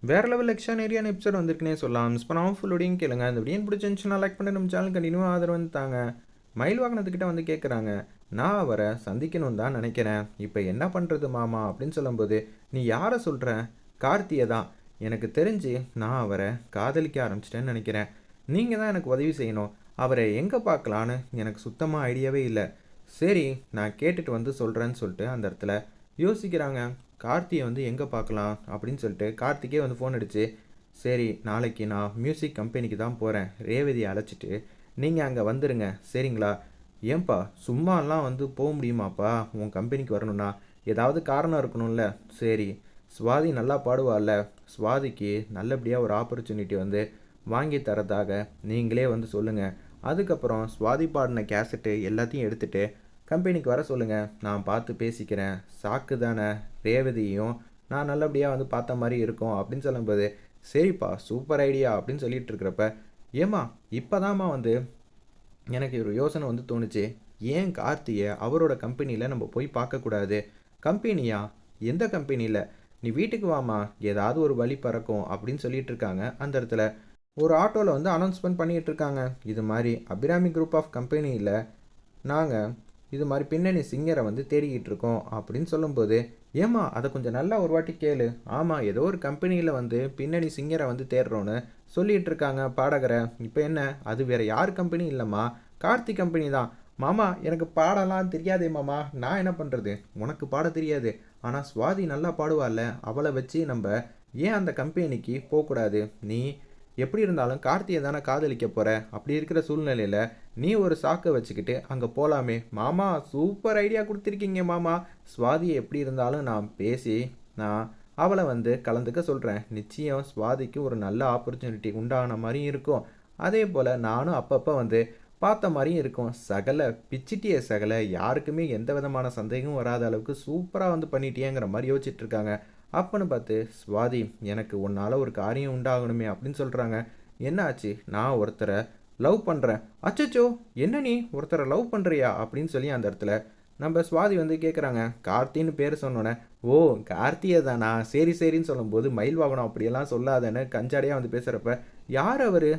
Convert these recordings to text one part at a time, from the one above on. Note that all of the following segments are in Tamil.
வேற லெவல் எக்ஸ்ட்ரானரியான எபிசோட் வந்திருக்குன்னே சொல்லலாம். மிஸ் பண்ணாம ஃபுல்லோடையும் கேளுங்க. இந்த வீடியோ பிடிச்சிருந்துச்சுன்னா லைக் பண்ணி நம்ம சேனல் கண்டினியூ ஆதரவு வந்து தாங்க. மயில் வாகனத்துக்கிட்ட வந்து கேட்குறாங்க. நான் அவரை சந்திக்கணும்னு தான் நினைக்கிறேன். இப்போ என்ன பண்ணுறது மாமா அப்படின்னு சொல்லும்போது, நீ யாரை சொல்கிற? கார்த்தியை தான். எனக்கு தெரிஞ்சு நான் அவரை காதலிக்க ஆரம்பிச்சிட்டேன்னு நினைக்கிறேன். நீங்கள் தான் எனக்கு உதவி செய்யணும். அவரை எங்கே பார்க்கலான்னு எனக்கு சுத்தமாக ஐடியாவே இல்லை. சரி, நான் கேட்டுட்டு வந்து சொல்கிறேன்னு சொல்லிட்டு அந்த இடத்துல யோசிக்கிறாங்க. கார்த்தியை வந்து எங்கே பார்க்கலாம் அப்படின்னு சொல்லிட்டு கார்த்திக்கே வந்து ஃபோன் அடிச்சு, சரி நாளைக்கு நான் மியூசிக் கம்பெனிக்கு தான் போகிறேன், ரேவதியை அழைச்சிட்டு நீங்கள் அங்கே வந்துடுங்க சரிங்களா? ஏன்பா சும்மாலாம் வந்து போக முடியுமாப்பா? உன் கம்பெனிக்கு வரணும்னா ஏதாவது காரணம் இருக்கணும்ல. சரி, சுவாதி நல்லா பாடுவாள்ல, சுவாதிக்கு நல்லபடியாக ஒரு ஆப்பர்ச்சுனிட்டி வந்து வாங்கி தரதாக நீங்களே வந்து சொல்லுங்கள். அதுக்கப்புறம் சுவாதி பாடின கேசட்டு எல்லாத்தையும் எடுத்துகிட்டு கம்பெனிக்கு வர சொல்லுங்கள், நான் பார்த்து பேசிக்கிறேன். சாக்கு தானே, ரேவதியும் நான் நல்லபடியாக வந்து பார்த்த மாதிரி இருக்கும் அப்படின்னு சொல்லும்போது, சரிப்பா சூப்பர் ஐடியா அப்படின்னு சொல்லிட்டு இருக்கிறப்ப, ஏம்மா இப்போதாம்மா வந்து எனக்கு ஒரு யோசனை வந்து தோணுச்சு. ஏன் கார்த்தியை அவரோட கம்பெனியில் நம்ம போய் பார்க்கக்கூடாது? கம்பெனியா? எந்த கம்பெனியில்? நீ வீட்டுக்கு வாமா, ஏதாவது ஒரு வழி பறக்கும் அப்படின்னு சொல்லிட்டு இருக்காங்க. அந்த இடத்துல ஒரு ஆட்டோவில் வந்து அனௌன்ஸ்மெண்ட் பண்ணிகிட்டு இருக்காங்க. இது மாதிரி அபிராமி குரூப் ஆஃப் கம்பெனியில் நாங்கள் இது மாதிரி பின்னணி சிங்கரை வந்து தேடிக்கிட்டு இருக்கோம் அப்படின்னு சொல்லும்போது, ஏம்மா அதை கொஞ்சம் நல்லா ஒரு வாட்டி கேளு. ஆமாம், ஏதோ ஒரு கம்பெனியில் வந்து பின்னணி சிங்கரை வந்து தேடுறோன்னு சொல்லிகிட்டு இருக்காங்க பாடகரை. இப்போ என்ன, அது வேறு யார் கம்பெனி இல்லைம்மா, கார்த்திக் கம்பெனி தான். மாமா எனக்கு பாடலாம் தெரியாதே மாமா, நான் என்ன பண்ணுறது? உனக்கு பாட தெரியாது, ஆனால் சுவாதி நல்லா பாடுவாள்ல, அவளை வச்சு நம்ம ஏன் அந்த கம்பெனிக்கு போகக்கூடாது? நீ எப்படி இருந்தாலும் கார்த்தியை தானே காதலிக்க போகிற. அப்படி இருக்கிற சூழ்நிலையில் நீ ஒரு சாக்கை வச்சுக்கிட்டு அங்கே போகலாமே. மாமா சூப்பர் ஐடியா கொடுத்துருக்கீங்க மாமா. சுவாதியை எப்படி இருந்தாலும் நான் பேசி நான் அவளை வந்து கலந்துக்க சொல்கிறேன். நிச்சயம் சுவாதிக்கு ஒரு நல்ல ஆப்பர்ச்சுனிட்டி உண்டான மாதிரியும் இருக்கும். அதே போல் நானும் அப்பப்போ வந்து பார்த்த மாதிரியும் இருக்கும். சகல பிச்சிட்டிய சகல, யாருக்குமே எந்த விதமான சந்தேகமும் வராத அளவுக்கு சூப்பராக வந்து பண்ணிட்டியேங்கிற மாதிரி யோசிச்சுட்டு இருக்காங்க. அப்பன்னு பார்த்து சுவாதி, எனக்கு உன்னால் ஒரு காரியம் உண்டாகணுமே அப்படின்னு சொல்கிறாங்க. என்ன ஆச்சு? நான் ஒருத்தரை லவ் பண்ணுறேன். அச்சச்சோ, என்ன நீ ஒருத்தரை லவ் பண்ணுறியா அப்படின்னு சொல்லி அந்த இடத்துல நம்ம சுவாதி வந்து கேட்குறாங்க. கார்த்தின்னு பேர் சொன்னோன்னே, ஓ கார்த்தியை தானா, சரி சரின்னு சொல்லும்போது, மயில் வாகனம் அப்படியெல்லாம் சொல்லாதேன்னு கஞ்சாடியாக வந்து பேசுகிறப்ப, யார் அவர்?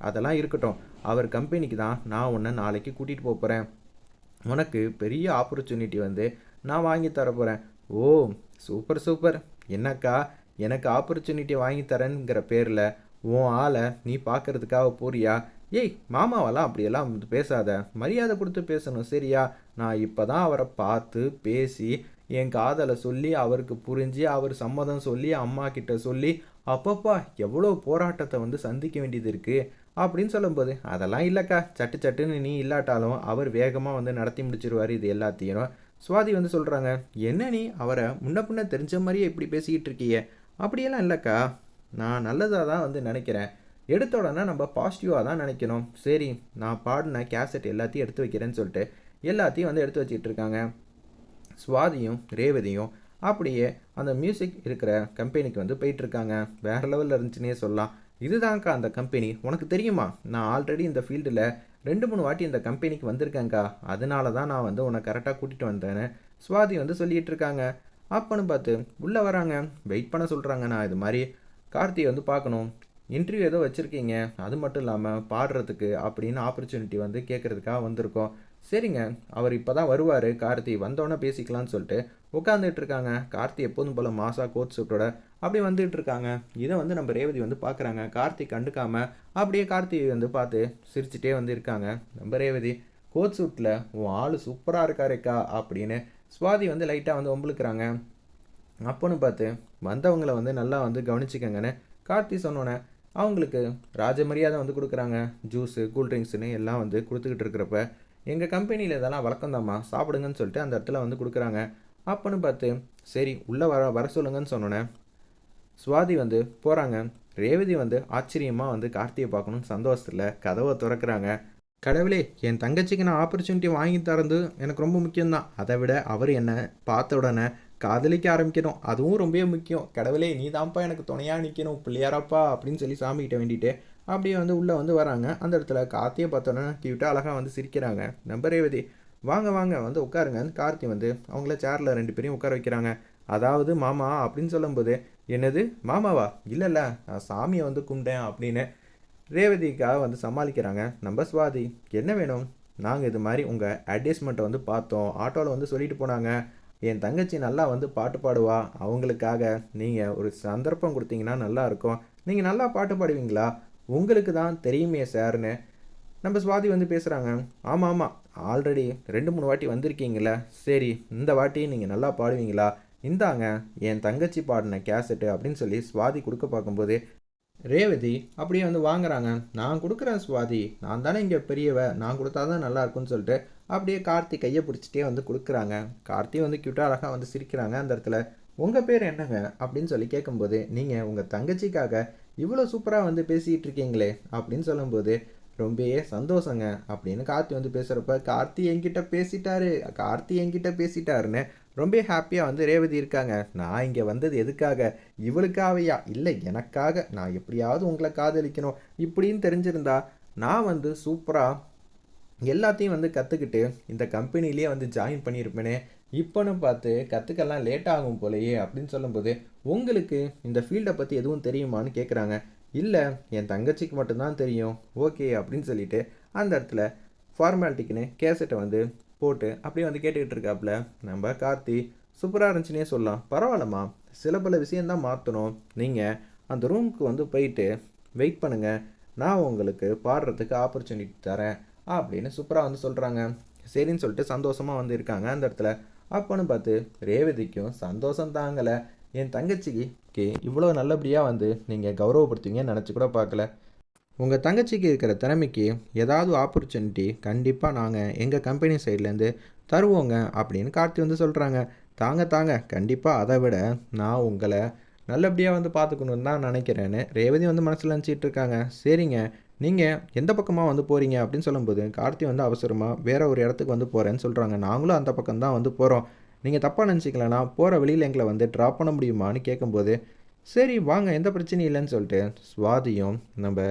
அதெல்லாம் இருக்கட்டும், அவர் கம்பெனிக்கு தான் நான் உன்னை நாளைக்கு கூட்டிகிட்டு போக போகிறேன். உனக்கு பெரிய ஆப்பர்ச்சுனிட்டி வந்து நான் வாங்கி தர போகிறேன். ஓ சூப்பர் சூப்பர். என்னக்கா, எனக்கு ஆப்பர்ச்சுனிட்டி வாங்கி தரேங்கிற பேரில் உன் ஆளை நீ பார்க்கறதுக்காக போறியா? ஏய் மாமாவெல்லாம் அப்படியெல்லாம் வந்து பேசாத, மரியாதை கொடுத்து பேசணும் சரியா? நான் இப்போ தான் அவரை பார்த்து பேசி என் காதலை சொல்லி அவருக்கு புரிஞ்சு அவர் சம்மதம் சொல்லி அம்மா கிட்ட சொல்லி அப்பப்பா எவ்வளோ போராட்டத்தை வந்து சந்திக்க வேண்டியது இருக்குது அப்படின்னு சொல்லும்போது, அதெல்லாம் இல்லைக்கா, சட்டு சட்டுன்னு நீ இல்லாட்டாலும் அவர் வேகமாக வந்து நடத்தி முடிச்சிருவார் இது எல்லாத்தையும். சுவாதி வந்து சொல்கிறாங்க, என்ன நீ அவரை முன்ன பின்ன தெரிஞ்ச மாதிரியே இப்படி பேசிக்கிட்டு இருக்கியே? அப்படியெல்லாம் இல்லைக்கா, நான் நல்லதாக தான் வந்து நினைக்கிறேன். எடுத்த உடனே நம்ம பாசிட்டிவாக தான் நினைக்கணும். சரி, நான் பாடின கேசட் எல்லாத்தையும் எடுத்து வைக்கிறேன்னு சொல்லிட்டு எல்லாத்தையும் வந்து எடுத்து வச்சிட்டு இருக்காங்க. சுவாதியும் ரேவதியும் அப்படியே அந்த மியூசிக் இருக்கிற கம்பெனிக்கு வந்து போயிட்டுருக்காங்க. வேறு லெவலில் இருந்துச்சுன்னே சொல்லலாம். இதுதான்க்கா அந்த கம்பெனி, உனக்கு தெரியுமா? நான் ஆல்ரெடி இந்த ஃபீல்டில் 2-3 வாட்டி இந்த கம்பெனிக்கு வந்திருக்கேங்க்கா, அதனால தான் நான் வந்து உன்னை கரெக்டாக கூட்டிகிட்டு வந்தேன்னு சுவாதி வந்து சொல்லிகிட்டு இருக்காங்க. அப்போன்னு பார்த்து உள்ளே வராங்க, வெயிட் பண்ண சொல்கிறாங்க. நான் இது மாதிரி கார்த்தியை வந்து பார்க்கணும், இன்டர்வியூ ஏதோ வச்சுருக்கீங்க, அது மட்டும் இல்லாமல் பாடுறதுக்கு அப்படின்னு ஆப்பர்ச்சுனிட்டி வந்து கேட்குறதுக்காக வந்திருக்கோம். சரிங்க, அவர் இப்போ தான் வருவார், கார்த்தி வந்தோடனே பேசிக்கலான்னு சொல்லிட்டு உட்காந்துட்டு இருக்காங்க. கார்த்தி எப்போதும் போல் மாசா கோட் சூட்டோட அப்படி வந்துட்டு இருக்காங்க. இதை வந்து நம்ம ரேவதி வந்து பார்க்குறாங்க. கார்த்தி கண்டுக்காமல் அப்படியே கார்த்தி வந்து பார்த்து சிரிச்சிட்டே வந்து இருக்காங்க. நம்ம ரேவதி, கோட் சூட்டில் உன் ஆள் சூப்பராக இருக்காருக்கா அப்படின்னு சுவாதி வந்து லைட்டாக வந்து ஒம்பளுக்குறாங்க. அப்போன்னு பார்த்து வந்தவங்களை வந்து நல்லா வந்து கவனிச்சிக்கங்கன்னு கார்த்தி சொன்னோன்னே அவங்களுக்கு ராஜ மரியாதை வந்து கொடுக்குறாங்க. ஜூஸு கூல்ட்ரிங்க்ஸுன்னு எல்லாம் வந்து கொடுத்துக்கிட்டு இருக்கிறப்ப, எங்கள் கம்பெனியில் இதெல்லாம் வழக்கம்தாம்மா, சாப்பிடுங்கன்னு சொல்லிட்டு அந்த இடத்துல வந்து கொடுக்குறாங்க. அப்போன்னு பார்த்து சரி உள்ளே வர வர சொல்லுங்கன்னு சொன்னோன்னே சுவாதி வந்து போகிறாங்க. ரேவதி வந்து ஆச்சரியமாக வந்து கார்த்தியை பார்க்கணுன்னு சந்தோஷத்தில் கதவை திறக்கிறாங்க. கடவுளே, என் தங்கச்சிக்கு நான் ஆப்பர்ச்சுனிட்டி வாங்கி தரது எனக்கு ரொம்ப முக்கியம்தான். அதை விட அவர் என்னை பார்த்த உடனே காதலிக்க ஆரம்பிக்கணும், அதுவும் ரொம்ப முக்கியம். கடவுளே, நீ தான்ப்பா எனக்கு துணையாக நிற்கணும், பிள்ளையாராப்பா அப்படின்னு சொல்லி சாமிகிட்ட வேண்டிட்டு அப்படியே வந்து உள்ளே வந்து வராங்க. அந்த இடத்துல கார்த்தியை பார்த்தோன்னே கியூட்டாக அழகாக வந்து சிரிக்கிறாங்க. நம்ம ரேவதி, வாங்க வாங்க வந்து உட்காருங்க. கார்த்தி வந்து அவங்கள சேரில் 2 பேரையும் உட்கார வைக்கிறாங்க. அதாவது மாமா அப்படின்னு சொல்லும்போது, என்னது மாமாவா? இல்லைல்ல, நான் சாமியை வந்து கும்பிட்டேன் அப்படின்னு ரேவதிக்காக வந்து சமாளிக்கிறாங்க நம்ம சுவாதி. என்ன வேணும்? நாங்கள் இது மாதிரி உங்கள் அட்வர்டைஸ்மெண்ட்டை வந்து பார்த்தோம், ஆட்டோவில் வந்து சொல்லிட்டு போனாங்க, என் தங்கச்சி நல்லா வந்து பாட்டு பாடுவா, அவங்களுக்காக நீங்கள் ஒரு சந்தர்ப்பம் கொடுத்தீங்கன்னா நல்லா இருக்கும். நீங்கள் நல்லா பாட்டு பாடுவீங்களா? உங்களுக்கு தான் தெரியுமே சார்னு நம்ம சுவாதி வந்து பேசுகிறாங்க. ஆமாம் ஆமாம், ஆல்ரெடி 2 3 வாட்டி வந்திருக்கீங்களே, சரி இந்த வாட்டி நீங்கள் நல்லா பாடுவீங்களா? இந்தாங்க என் தங்கச்சி பாடின கேசட்டு அப்படின்னு சொல்லி சுவாதி கொடுக்க பார்க்கும்போது ரேவதி அப்படியே வந்து வாங்குறாங்க. நான் கொடுக்குறேன் சுவாதி, நான் தானே இங்கே பெரியவ, நான் கொடுத்தா தான் நல்லா இருக்கும்னு சொல்லிட்டு அப்படியே கார்த்தி கையை பிடிச்சிட்டே வந்து கொடுக்குறாங்க. கார்த்தி வந்து கியூட்டாக அழகாக வந்து சிரிக்கிறாங்க. அந்த இடத்துல உங்கள் பேர் என்னங்க அப்படின்னு சொல்லி கேட்கும்போது, நீங்கள் உங்கள் தங்கச்சிக்காக இவ்வளோ சூப்பராக வந்து பேசிகிட்டு இருக்கீங்களே அப்படின்னு சொல்லும்போது, ரொம்பவே சந்தோஷங்க அப்படின்னு கார்த்தி வந்து பேசுகிறப்ப, கார்த்தி என்கிட்ட பேசிட்டாருன்னு ரொம்ப ஹாப்பியாக வந்து ரேவதி இருக்காங்க. நான் இங்கே வந்தது எதுக்காக? இவளுக்காவையா? இல்லை எனக்காக. நான் எப்படியாவது உங்களை காதலிக்கணும் இப்படின்னு தெரிஞ்சிருந்தா நான் வந்து சூப்பராக எல்லாத்தையும் வந்து கற்றுக்கிட்டு இந்த கம்பெனிலேயே வந்து ஜாயின் பண்ணியிருப்பேனே. இப்போன்னு பார்த்து கற்றுக்கலாம் லேட் ஆகும் போலையே அப்படின்னு சொல்லும்போது, உங்களுக்கு இந்த ஃபீல்டை பற்றி எதுவும் தெரியுமான்னு கேட்குறாங்க. இல்லை என் தங்கச்சிக்கு மட்டும்தான் தெரியும். ஓகே அப்படின்னு சொல்லிட்டு அந்த இடத்துல ஃபார்மாலிட்டிக்குன்னு கேசட்டை வந்து போட்டு அப்படியே வந்து கேட்டுக்கிட்டு இருக்காப்புல நம்ம கார்த்தி. சூப்பராக இருந்துச்சுன்னே சொல்லலாம். பரவாயில்லம்மா, சில பல விஷயந்தான் மாற்றணும். நீங்கள் அந்த ரூமுக்கு வந்து போயிட்டு வெயிட் பண்ணுங்கள், நான் உங்களுக்கு பாடுறதுக்கு ஆப்பர்ச்சுனிட்டி தரேன் அப்படின்னு சூப்பராக வந்து சொல்கிறாங்க. சரின்னு சொல்லிட்டு சந்தோஷமாக வந்து இருக்காங்க அந்த இடத்துல. அப்போன்னு பார்த்து ரேவதிக்கும் சந்தோஷம் தாங்கலை. என் தங்கச்சிக்கு இவ்வளோ நல்லபடியாக வந்து நீங்கள் கௌரவப்படுத்துவீங்கன்னு நினச்சி கூட பார்க்கல. உங்கள் தங்கச்சிக்கு இருக்கிற திறமைக்கு ஏதாவது ஆப்பர்ச்சுனிட்டி கண்டிப்பாக நாங்கள் எங்கள் கம்பெனி சைட்லேருந்து தருவோங்க அப்படின்னு கார்த்தி வந்து சொல்கிறாங்க. தாங்க தாங்க, கண்டிப்பாக அதை விட நான் உங்களை நல்லபடியாக வந்து பார்த்துக்கணுன்னு தான் நினைக்கிறேன்னு ரேவதி வந்து மனசில் நினச்சிட்டு இருக்காங்க. சரிங்க, நீங்கள் எந்த பக்கமாக வந்து போகிறீங்க அப்படின்னு சொல்லும்போது கார்த்தி வந்து அவசரமாக வேறு ஒரு இடத்துக்கு வந்து போகிறேன்னு சொல்கிறாங்க. நாங்களும் அந்த பக்கம் தான் வந்து போகிறோம், நீங்கள் தப்பாக நினச்சிக்கலனா போகிற வழியில் எங்களை வந்து ட்ராப் பண்ண முடியுமான்னு கேட்கும்போது, சரி வாங்க எந்த பிரச்சனையும் இல்லைன்னு சொல்லிட்டு சுவாதியும் நம்ம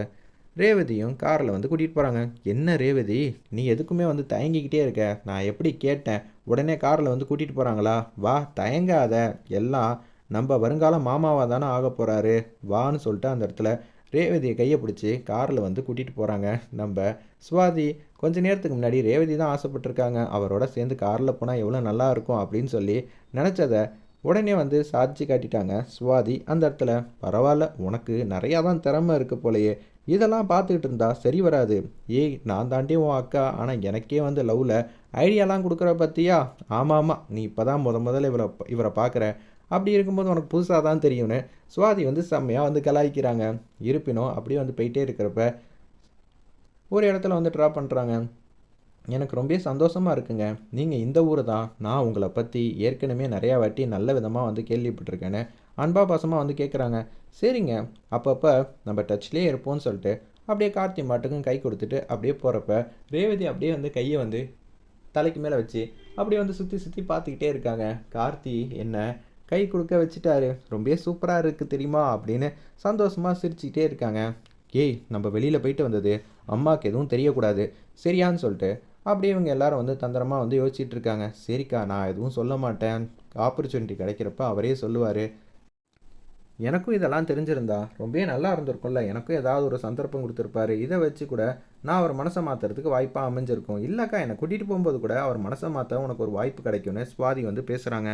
ரேவதியும் காரில் வந்து கூட்டிகிட்டு போகிறாங்க. என்ன ரேவதி, நீ எதுக்குமே வந்து தயங்கிக்கிட்டே இருக்க, நான் எப்படி கேட்டேன் உடனே காரில் வந்து கூட்டிகிட்டு போகிறாங்களா? வா தயங்காத, எல்லாம் நம்ம வருங்கால மாமாவாக தானே ஆக போகிறாரு, வான்னு சொல்லிட்டு அந்த இடத்துல ரேவதியை கையை பிடிச்சி காரில் வந்து கூட்டிகிட்டு போகிறாங்க நம்ம சுவாதி. கொஞ்ச நேரத்துக்கு முன்னாடி ரேவதி தான் ஆசைப்பட்டிருக்காங்க, அவரோட சேர்ந்து காரில் போனால் எவ்வளோ நல்லா இருக்கும் அப்படின்னு சொல்லி நினச்சதை உடனே வந்து சாதிச்சு காட்டிட்டாங்க சுவாதி அந்த இடத்துல. பரவாயில்ல, உனக்கு நிறையா தான் திறமை இருக்குது போலையே, இதெல்லாம் பார்த்துக்கிட்டு இருந்தா சரி வராது. ஏய் நான் தாண்டி உன் அக்கா, ஆனால் எனக்கே வந்து லவ்வில் ஐடியாலாம் கொடுக்குற பற்றியா? ஆமாம் ஆமாம், நீ இப்போ தான் முதல்ல இவரை பார்க்குற, அப்படி இருக்கும்போது உனக்கு புதுசாக தான் தெரியும்னு சுவாதி வந்து செம்மையாக வந்து கலாய்க்கிறாங்க. இருப்பினும் அப்படியே வந்து போயிட்டே இருக்கிறப்ப ஒரு இடத்துல வந்து ட்ராப் பண்ணுறாங்க. எனக்கு ரொம்ப சந்தோஷமாக இருக்குங்க, நீங்கள் இந்த ஊர் தான், நான் உங்களை பற்றி ஏற்கனவே நிறையா வாட்டி நல்ல விதமாக வந்து கேள்விப்பட்டிருக்கேன்னு அன்பா பாசமாக வந்து கேட்குறாங்க. சரிங்க, அப்பப்போ நம்ம டச்லேயே இருப்போம்னு சொல்லிட்டு அப்படியே கார்த்தி மாட்டுக்கும் கை கொடுத்துட்டு அப்படியே போகிறப்ப ரேவதி அப்படியே வந்து கையை வந்து தலைக்கு மேலே வச்சு அப்படியே வந்து சுற்றி சுற்றி பார்த்துக்கிட்டே இருக்காங்க. கார்த்தி என்ன கை கொடுக்க வச்சுட்டாரு, ரொம்ப சூப்பராக இருக்குது தெரியுமா அப்படின்னு சந்தோஷமாக சிரிச்சுக்கிட்டே இருக்காங்க. ஏய் நம்ம வெளியில் போயிட்டு வந்தது அம்மாவுக்கு எதுவும் தெரியக்கூடாது சரியான்னு சொல்லிட்டு அப்படியே இவங்க எல்லாரும் வந்து தந்திரமாக வந்து யோசிச்சுட்டு இருக்காங்க. சரிக்கா நான் எதுவும் சொல்ல மாட்டேன், ஆப்பர்ச்சுனிட்டி கிடைக்கிறப்ப அவரே சொல்லுவார். எனக்கும் இதெல்லாம் தெரிஞ்சிருந்தா ரொம்பவே நல்லா இருந்திருக்கும்ல, எனக்கும் ஏதாவது ஒரு சந்தர்ப்பம் கொடுத்துருப்பாரு, இதை வச்சு கூட நான் அவர் மனசை மாற்றுறதுக்கு வாய்ப்பாக அமைஞ்சிருக்கும். இல்லைக்கா என்னை கூட்டிகிட்டு போகும்போது கூட அவர் மனசை மாற்ற உனக்கு ஒரு வாய்ப்பு கிடைக்கும்னு சுவாதி வந்து பேசுகிறாங்க.